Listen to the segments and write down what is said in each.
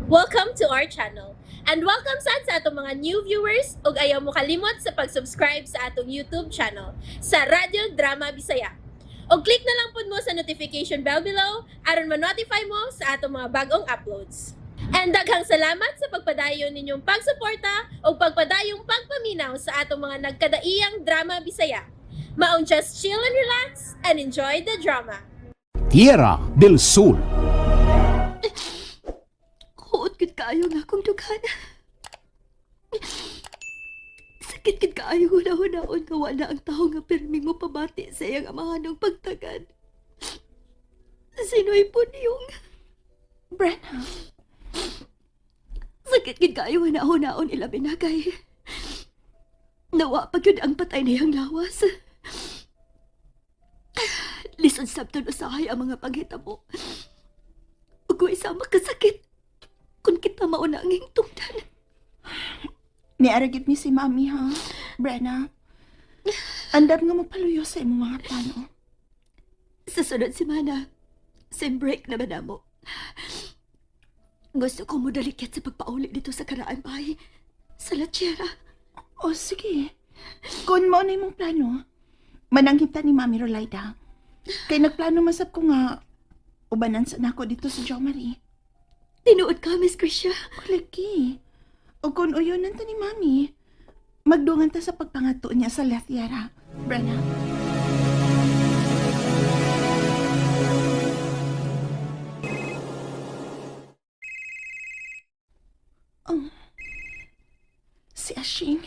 Welcome to our channel. And welcome sa atong mga new viewers ug ayaw mo kalimot sa pag-subscribe sa atong YouTube channel sa Radio Drama Bisaya. O click na lang pud mo sa notification bell below aron ma-notify mo sa atong mga bagong uploads. And daghang salamat sa pagpadayon ninyong pagsuporta o pagpadayong pagpaminaw sa atong mga nagkadaiyang drama Bisaya. Maong just chill and relax and enjoy the drama. Tierra del Sur. Huot gid kaayo nga akong dugan. Sakit gid kaayo hunahon nga wala ang tao nga perming mo pabati sa iyang amahanong pagtagad. Sinoy po niyong... Brenna, Sakit gid kaayo hunahon ila binagay. Nawa pa gyud ang patay niyang lawas. Lisod sabton usahay ang mga panghitabo. Ug isa makasakit kung kita mauna ang hingtungdan. niaragit mi si Mami ha, Brenna. Andam nga mapaluyo sa imong mga plano. Sa sunod semana, sem break na ba mo? Gusto ko mo dalikit sa pagpauli dito sa karaan bahay. Sa Lachera. O sige, kung mo na imong plano, mananghita ni Mami Rolaida. Kay nagplano masab ko nga ubanan sa nako dito sa Jo Marie. Tinuod ka, Miss Krisha. Lagi. O kung uyonan ta ni Mami, magdungan ta sa pagpangato niya sa La Tierra, Brenna. Oh. Si Ashing.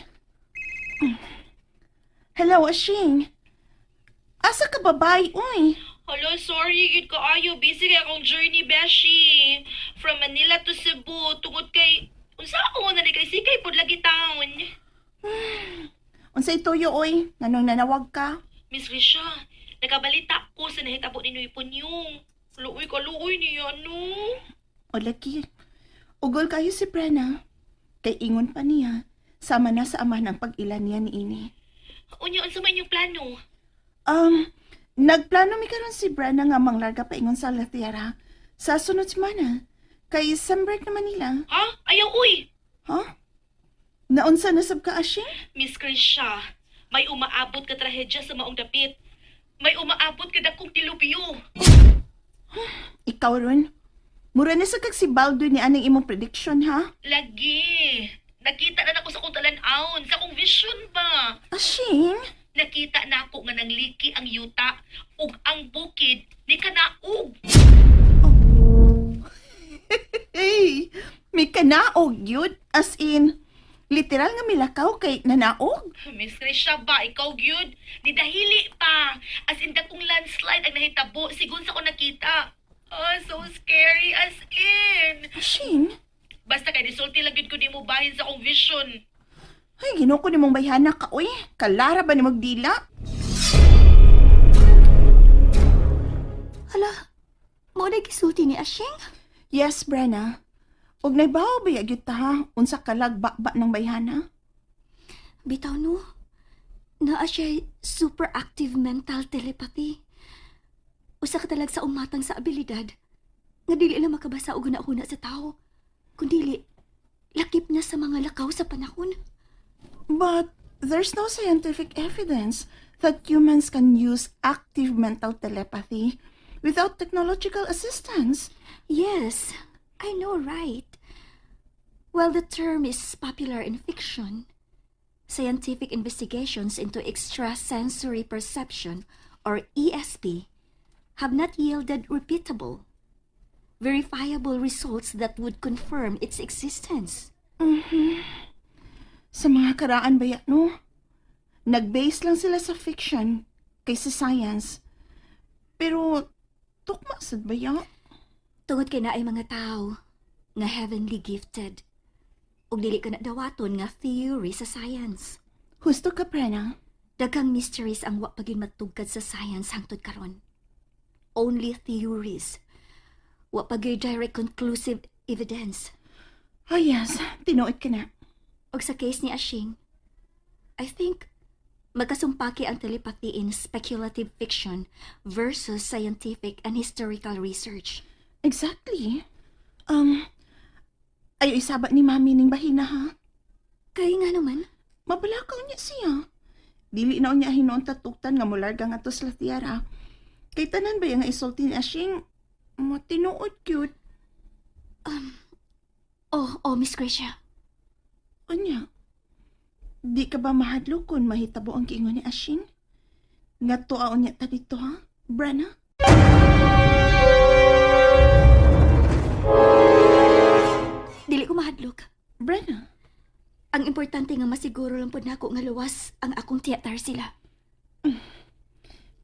Hello, Ashing. Asa ka babay, uy? Hello, sorry, gid ko ayo. Busy kay akong journey, Beshi. From Manila to Cebu, tungod kay... Unsa ako na kay Sikay pod lagi taon. Unsay tuyo, uy? Nanong nanawag ka? Miss Risha, nagabalita ko sa nahitabo ni Noy Punyong. Luoy ka, luoy niya, no? O lagi, ugol kayo si Brenna. Kay ingon pa niya, sama na sa ama ng pag-ilan niya ni Ini. Unya, unsa man yung plano? Nagplano mi karon si Brenna nga manglarga pa ingon sa La Tierra sa sunod semana. Kay Sunbreak na Manila. Ha? Ayaw, uy! Ha? Naunsa na sab ka, Ashing? Miss Krisha, may umaabot ka trahedya sa maong dapit. May umaabot ka dakong tilupiyo. Ikaw ron? Mura na sa kag si Baldwin ni aning imong prediction, ha? Lagi. Nakita na ako sa kong talan-aon, sa kong vision ba? Ashing? Nakita na ako nga nangliki ang yuta ug ang bukid ni kanaog. Hey, may kanaog yun. As in, literal nga milakaw kay nanaog. Miss Risha ba, ikaw gyud? Di dahili pa. As in dakong landslide ang nahitabo, sigun sa ko nakita. Oh, so scary as in. Ashing? Basta kay disulti lang gyud ko nimo bahin sa akong vision. Ay, ginoo ko ni mong bayhana ka, uy. Kalara ba ni magdila? Hala, mo na gisulti ni Ashing? Yes, Brenna. Og naibaw ba yagyut ta ha? Unsa kalagba ng bayhana? Bitaw no, naa siya super active mental telepathy. Usa ka talag sa umatang sa abilidad nga dili lang makabasa og una sa tao, kundi lakip na sa mga lakaw sa panahon. But there's no scientific evidence that humans can use active mental telepathy without technological assistance. Yes, I know, right? While the term is popular in fiction, scientific investigations into extrasensory perception, or ESP, have not yielded repeatable, verifiable results that would confirm its existence. Sa mga karaan ba no? Nag-base lang sila sa fiction kaysa science. Pero, tukma sad ba ya? Tungod kay naay mga tao nga heavenly gifted, ug dili ka na dawaton nga theory sa science. Husto ka, Brenna? Daghang mysteries ang wa pagin matugkad sa science hangtod karon. Only theories. Wa pagay direct conclusive evidence. Oh yes, tinuod ka na. Og sa case ni Ashing, I think magkasumpaki ang telepathy in speculative fiction versus scientific and historical research. Exactly. Ayo isaba ni mami ning bahina ha. Kay nga naman. Mabalakaw niya siya. Dili na niya hinoon tatutan nga mularga nga to sa tiara. Kay tanan ba yung isulti ni Ashing matinuod cute. Oh, Miss Gracia. Unya, di ka ba mahadlo kung mahitabo ang giingon ni Ashing? Nga tuaon niya ta dito ha, Brenna? Dili ko mahadlok. Brenna? Ang importante nga masiguro lang po nako nga luwas ang akong theater sila.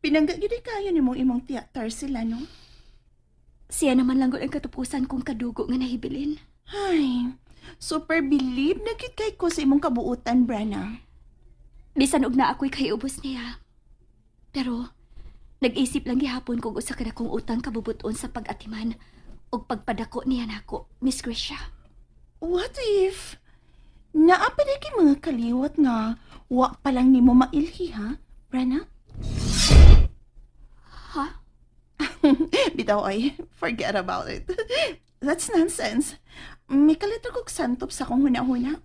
Pinangga gyud kayo ni mong imong tiyatar sila, no? Siya naman lang gud ang katupusan kong kadugo nga nahibilin. Ay, super believe na gyud kay ko sa imong kabuutan, Brenna. Bisan og na ako'y kayubos niya. Pero, nag-isip lang gihapon kung usa ka na kong utang kabubuton sa pag-atiman o pagpadako niya nako, Miss Gracia. What if naa pa na kay mga kaliwat nga wa pa lang nimo mailhi, ha, Brenna? Ha? Bitaw ay, forget about it. That's nonsense. May kalito kong santop sa kong huna-huna.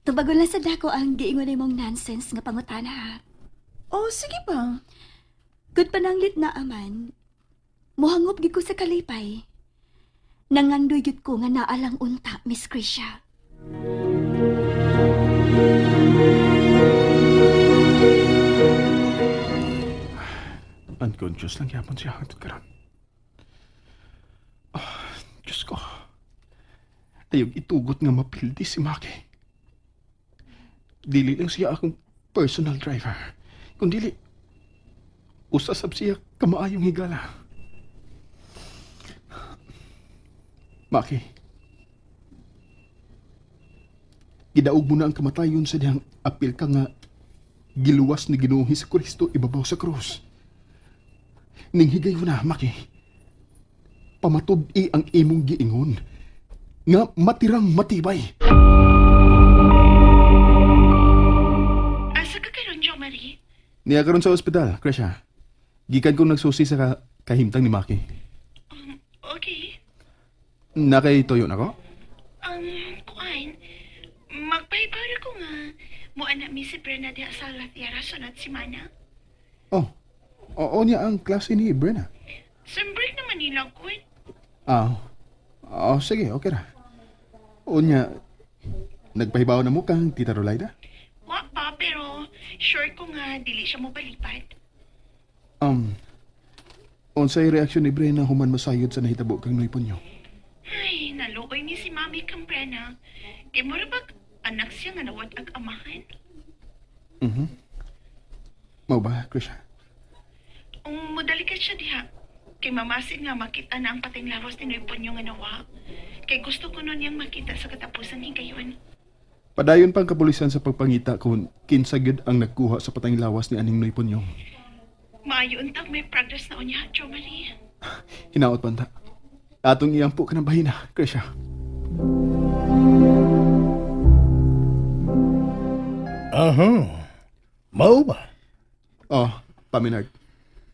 Tubagon lang sa dako ang giingon mong nonsense nga pangutana ha. Oh, sige pa. Good pananglit na aman. Muhangop gid ko sa kalipay. Nangandoy gyud ko nga naalang unta, Miss Gracia. Unconscious lang yapon siya hangtod karon. Diyos ko. Ayog itugot nga mapildi si Maki. Dili lang siya akong personal driver. Kung dili, usasab siya kamaayong higala. Maki, gidaog mo na ang kamatayon sa diyang apil ka nga giluwas ni Ginoong Hesukristo ibabaw sa krus. Ning higayon na, Maki. Pamatud-i ang imong giingon nga matirang matibay. Asa ka karon, Jo Marie? Niya karon sa ospital, Krisha. Gikan kong nagsusi sa kahimtang ni Maki. Okay. Nakay toyo na ko? Kuan, magpahibara ko nga mo anak mi si Brenna diha sa La Tierra sunod si Mana. Oh, oo niya ang klase ni Brenna. Sem break naman nila, Kuan. Sige, okay ra. O niya, nagpahibaw na mo kang Tita Rolaida? Wa pa, pero sure ko nga dili siya mo palipad. Unsay reaksyon ni Brenna human masayod sa nahitabo kang noypon niyo? Ay, naluoy ni si Mami kang Brenna. Kay mura bag anak siya nga nawad ag amahan. Mau ba, Krisha? Modalikat siya diha. Kay mamasin nga makita na ang pating lawas ni Noypon yung nga nawa. Kay gusto ko nun yung makita sa katapusan higayon. Padayon pang kapulisan sa pagpangita kung kinsagid ang nagkuha sa patang lawas ni Aning Noyponyong. Maayo untag may progress na unya, Jo Marie. Hinaot panta. Atong iyampo ka ng bahina, Krisha. Aha. Mao ba? Oh, Paminard.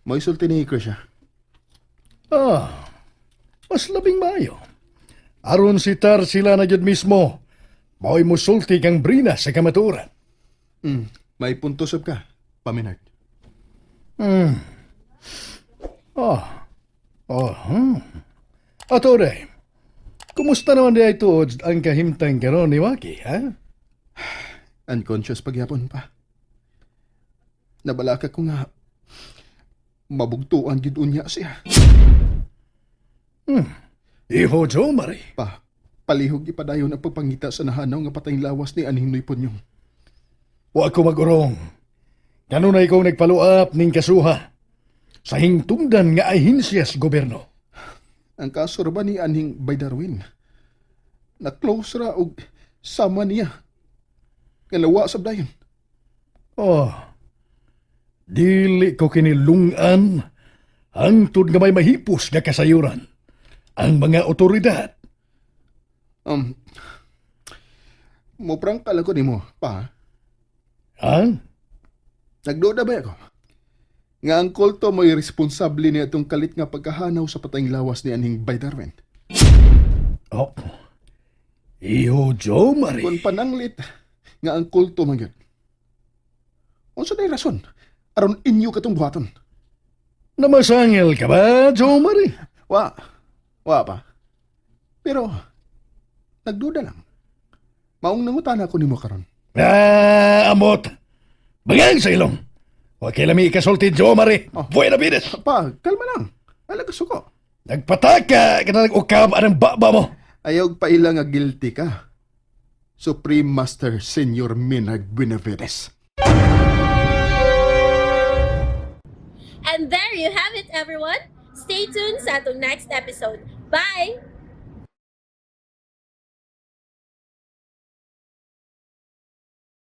Mo isulti ni Krisha. Mas labing maayo. Aron si Tar sila na jud mismo. Mao'y musulti kang Brina sa kamaturan. May punto sab ka, Paminard. Atore, kumusta naman di tuod ang kahimtang karon ni Waki, ha? Unconscious pagyapon pa. Nabalaka ko nga mabugtuan gid unya siya. Iho, Jo Marie. Palihog ipadayon ang pagpangita sa nahanaw nga patayng lawas ni Aning Noyponyong. Wa ko magurong. Kanunay kong nagpaluap ning kasuha sa hingtungdan nga ahinsya sa gobyerno. Ang kaso ra ba ni Aning Baydarwin? Na-close ra og sama niya. Kalawa sab dayon. Dili ko kinilungan hangtod nga may mahipos nga kasayuran ang mga otoridad. Muprang kala ko nimo, pa. Ha? Nagduda ba ako? Nga ang kulto mo'y responsable niya itong kalit nga pagkahanaw sa patayng lawas ni Aning Baydarwin. Oh. Iyo, Jo Marie. Kung pananglit nga ang kulto man yun. Unsa day rason? Aron inyo katong buhaton. Namasangil ka ba, Jo Marie? Wa pa. Pero, nagduda lang. Maong nangutan ako nimo karon. Amot. Bagang sa ilong. Huwag kay lami ikasulti, Jo Marie. Oh. Buena bides. Pa, kalma lang. Alagas ko. Nagpataka ka na nag-ukab anang baba mo. Ayaw pa ila nga guilty ka. Supreme Master Senior Minag Benavides. And there you have it, everyone. Stay tuned sa atong next episode. Bye!